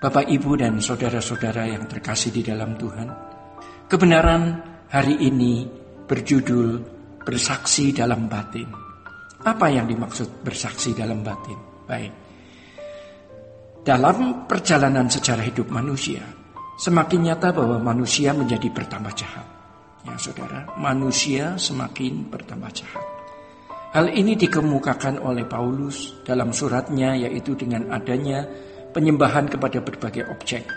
Bapak, Ibu, dan saudara-saudara yang terkasih di dalam Tuhan, kebenaran hari ini berjudul bersaksi dalam batin. Apa yang dimaksud bersaksi dalam batin? Baik. Dalam perjalanan sejarah hidup manusia, semakin nyata bahwa manusia menjadi bertambah jahat. Ya, saudara, manusia semakin bertambah jahat. Hal ini dikemukakan oleh Paulus dalam suratnya, yaitu dengan adanya penyembahan kepada berbagai objek.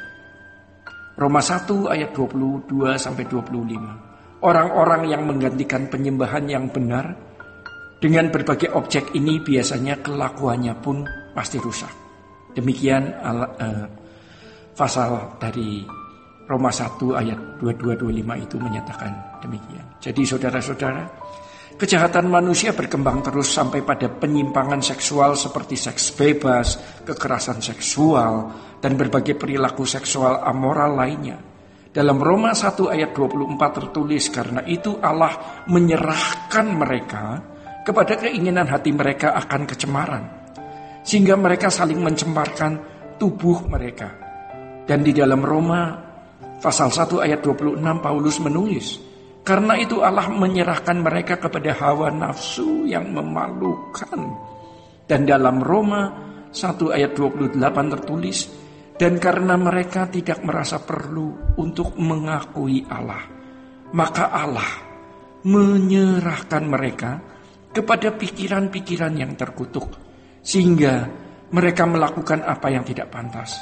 Roma 1 ayat 22-25. Orang-orang yang menggantikan penyembahan yang benar dengan berbagai objek ini biasanya kelakuannya pun pasti rusak. Demikian pasal dari Roma 1 ayat 22-25 itu menyatakan demikian. Jadi saudara-saudara, kejahatan manusia berkembang terus sampai pada penyimpangan seksual seperti seks bebas, kekerasan seksual, dan berbagai perilaku seksual amoral lainnya. Dalam Roma 1 ayat 24 tertulis, karena itu Allah menyerahkan mereka kepada keinginan hati mereka akan kecemaran, sehingga mereka saling mencemarkan tubuh mereka. Dan di dalam Roma pasal 1 ayat 26 Paulus menulis, karena itu Allah menyerahkan mereka kepada hawa nafsu yang memalukan. Dan dalam Roma 1 ayat 28 tertulis, dan karena mereka tidak merasa perlu untuk mengakui Allah, maka Allah menyerahkan mereka kepada pikiran-pikiran yang terkutuk, sehingga mereka melakukan apa yang tidak pantas.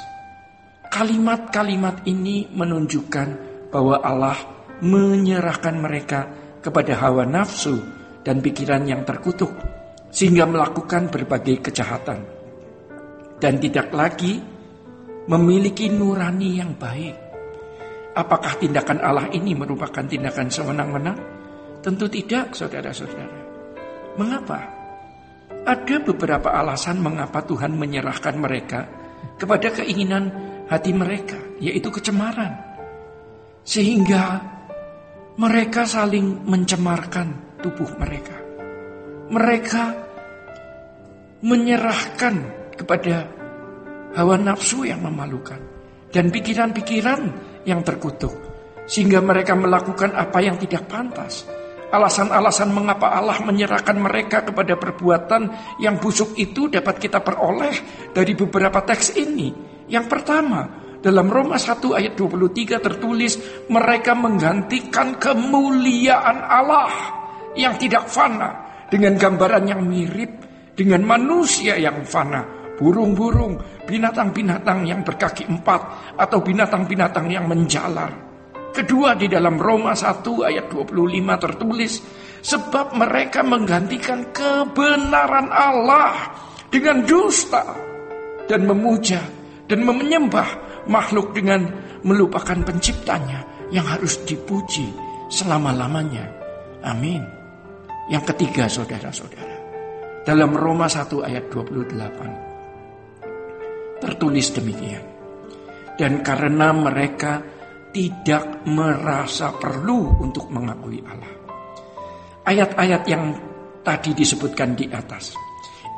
Kalimat-kalimat ini menunjukkan bahwa Allah menyerahkan mereka kepada hawa nafsu dan pikiran yang terkutuk, sehingga melakukan berbagai kejahatan dan tidak lagi memiliki nurani yang baik. Apakah tindakan Allah ini merupakan tindakan sewenang-wenang? Tentu tidak, saudara-saudara. Mengapa? Ada beberapa alasan mengapa Tuhan menyerahkan mereka kepada keinginan hati mereka, yaitu kecemaran, sehingga mereka saling mencemarkan tubuh mereka. Mereka menyerahkan kepada hawa nafsu yang memalukan dan pikiran-pikiran yang terkutuk, sehingga mereka melakukan apa yang tidak pantas. Alasan-alasan mengapa Allah menyerahkan mereka kepada perbuatan yang busuk itu dapat kita peroleh dari beberapa teks ini. Yang pertama, dalam Roma 1 ayat 23 tertulis, mereka menggantikan kemuliaan Allah yang tidak fana dengan gambaran yang mirip dengan manusia yang fana, burung-burung, binatang-binatang yang berkaki 4, atau binatang-binatang yang menjalar. Kedua, di dalam Roma 1 ayat 25 tertulis, sebab mereka menggantikan kebenaran Allah dengan dusta dan memuja dan menyembah makhluk dengan melupakan penciptanya yang harus dipuji selama-lamanya. Amin. Yang ketiga, saudara-saudara, dalam Roma 1 ayat 28 tertulis demikian. Dan karena mereka tidak merasa perlu untuk mengakui Allah. Ayat-ayat yang tadi disebutkan di atas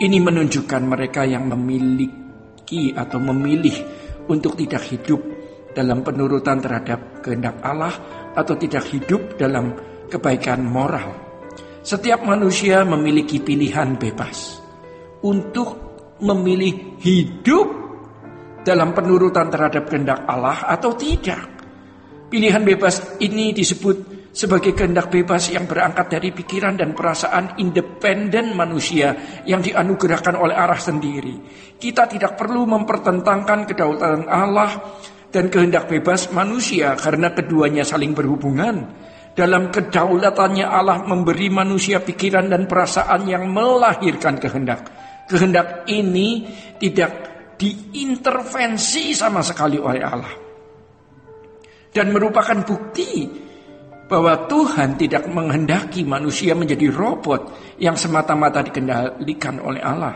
ini menunjukkan mereka yang memiliki atau memilih untuk tidak hidup dalam penurutan terhadap kehendak Allah atau tidak hidup dalam kebaikan moral. Setiap manusia memiliki pilihan bebas untuk memilih hidup dalam penurutan terhadap kehendak Allah atau tidak. Pilihan bebas ini disebut sebagai kehendak bebas yang berangkat dari pikiran dan perasaan independen manusia yang dianugerahkan oleh Allah sendiri. Kita tidak perlu mempertentangkan kedaulatan Allah dan kehendak bebas manusia karena keduanya saling berhubungan. Dalam kedaulatannya Allah memberi manusia pikiran dan perasaan yang melahirkan kehendak. Kehendak ini tidak diintervensi sama sekali oleh Allah. Dan merupakan bukti bahwa Tuhan tidak menghendaki manusia menjadi robot yang semata-mata dikendalikan oleh Allah.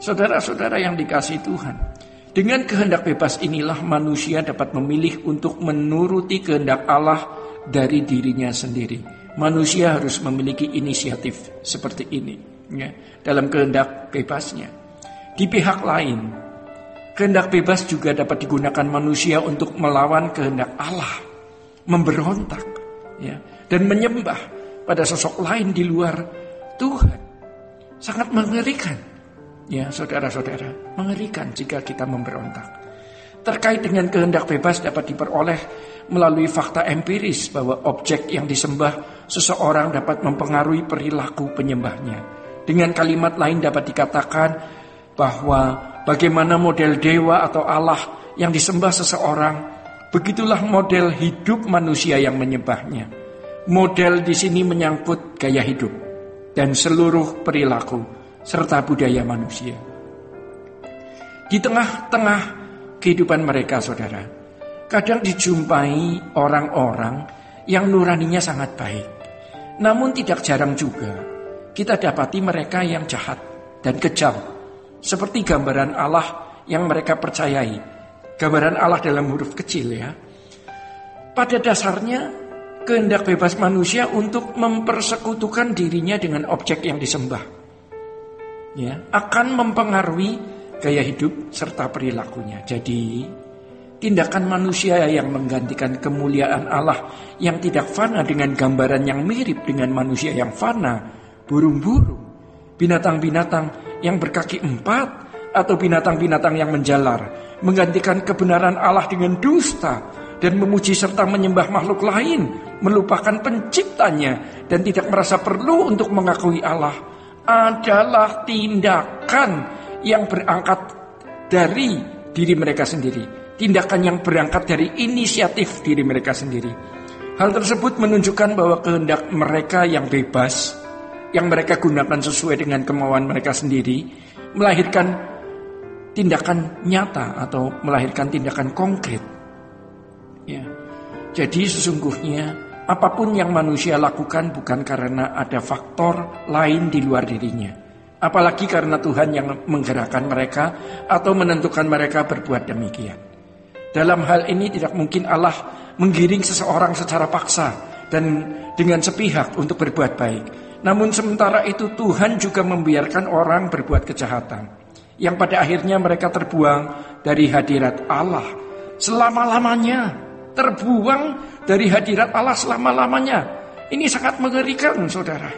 Saudara-saudara yang dikasihi Tuhan, dengan kehendak bebas inilah manusia dapat memilih untuk menuruti kehendak Allah dari dirinya sendiri. Manusia harus memiliki inisiatif seperti ini, ya, dalam kehendak bebasnya. Di pihak lain, Kehendak bebas juga dapat digunakan manusia untuk melawan kehendak Allah, memberontak, ya, dan menyembah pada sosok lain di luar Tuhan. Sangat mengerikan, ya saudara-saudara, mengerikan jika kita memberontak. Terkait dengan kehendak bebas dapat diperoleh melalui fakta empiris bahwa objek yang disembah seseorang dapat mempengaruhi perilaku penyembahnya. Dengan kalimat lain dapat dikatakan bahwa bagaimana model dewa atau Allah yang disembah seseorang, begitulah model hidup manusia yang menyembahnya. Model di sini menyangkut gaya hidup dan seluruh perilaku serta budaya manusia. Di tengah-tengah kehidupan mereka, saudara, kadang dijumpai orang-orang yang nuraninya sangat baik. Namun tidak jarang juga kita dapati mereka yang jahat dan kejam, seperti gambaran Allah yang mereka percayai. Gambaran Allah dalam huruf kecil, ya. Pada dasarnya kehendak bebas manusia untuk mempersekutukan dirinya dengan objek yang disembah, ya, akan mempengaruhi gaya hidup serta perilakunya. Jadi tindakan manusia yang menggantikan kemuliaan Allah yang tidak fana dengan gambaran yang mirip dengan manusia yang fana, burung-burung, binatang-binatang yang berkaki 4, atau binatang-binatang yang menjalar, menggantikan kebenaran Allah dengan dusta dan memuji serta menyembah makhluk lain, melupakan penciptanya dan tidak merasa perlu untuk mengakui Allah, adalah tindakan yang berangkat dari diri mereka sendiri. Tindakan yang berangkat dari inisiatif diri mereka sendiri. Hal tersebut menunjukkan bahwa kehendak mereka yang bebas, yang mereka gunakan sesuai dengan kemauan mereka sendiri, melahirkan tindakan nyata atau melahirkan tindakan konkret. Ya. Jadi sesungguhnya apapun yang manusia lakukan bukan karena ada faktor lain di luar dirinya, apalagi karena Tuhan yang menggerakkan mereka atau menentukan mereka berbuat demikian. Dalam hal ini tidak mungkin Allah menggiring seseorang secara paksa dan dengan sepihak untuk berbuat baik. Namun sementara itu Tuhan juga membiarkan orang berbuat kejahatan, yang pada akhirnya mereka terbuang dari hadirat Allah selama-lamanya. Terbuang dari hadirat Allah selama-lamanya. Ini sangat mengerikan, saudara.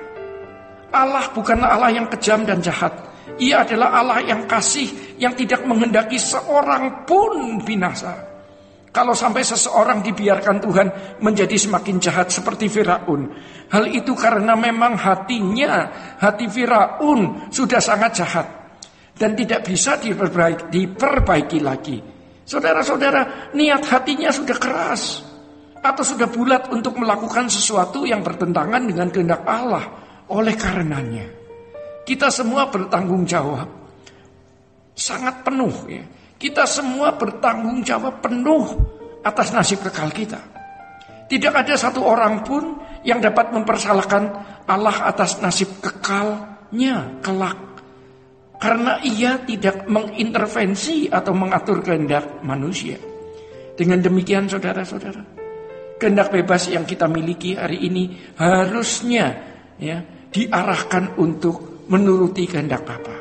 Allah bukanlah Allah yang kejam dan jahat. Ia adalah Allah yang kasih, yang tidak menghendaki seorang pun binasa. Kalau sampai seseorang dibiarkan Tuhan menjadi semakin jahat seperti Firaun, hal itu karena memang hati Firaun sudah sangat jahat dan tidak bisa diperbaiki lagi. Saudara-saudara, niat hatinya sudah keras atau sudah bulat untuk melakukan sesuatu yang bertentangan dengan kehendak Allah. Oleh karenanya, kita semua bertanggung jawab sangat penuh, ya. Kita semua bertanggung jawab penuh atas nasib kekal kita. Tidak ada satu orang pun yang dapat mempersalahkan Allah atas nasib kekalnya kelak, karena ia tidak mengintervensi atau mengatur kehendak manusia. Dengan demikian, saudara-saudara, kehendak bebas yang kita miliki hari ini harusnya, ya, diarahkan untuk menuruti kehendak Bapa.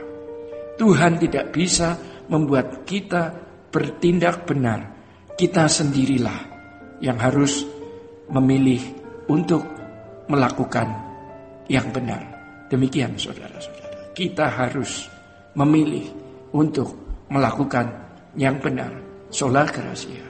Tuhan tidak bisa membuat kita bertindak benar. Kita sendirilah yang harus memilih untuk melakukan yang benar. Demikian, saudara-saudara, kita harus memilih untuk melakukan yang benar. Sola Gracia.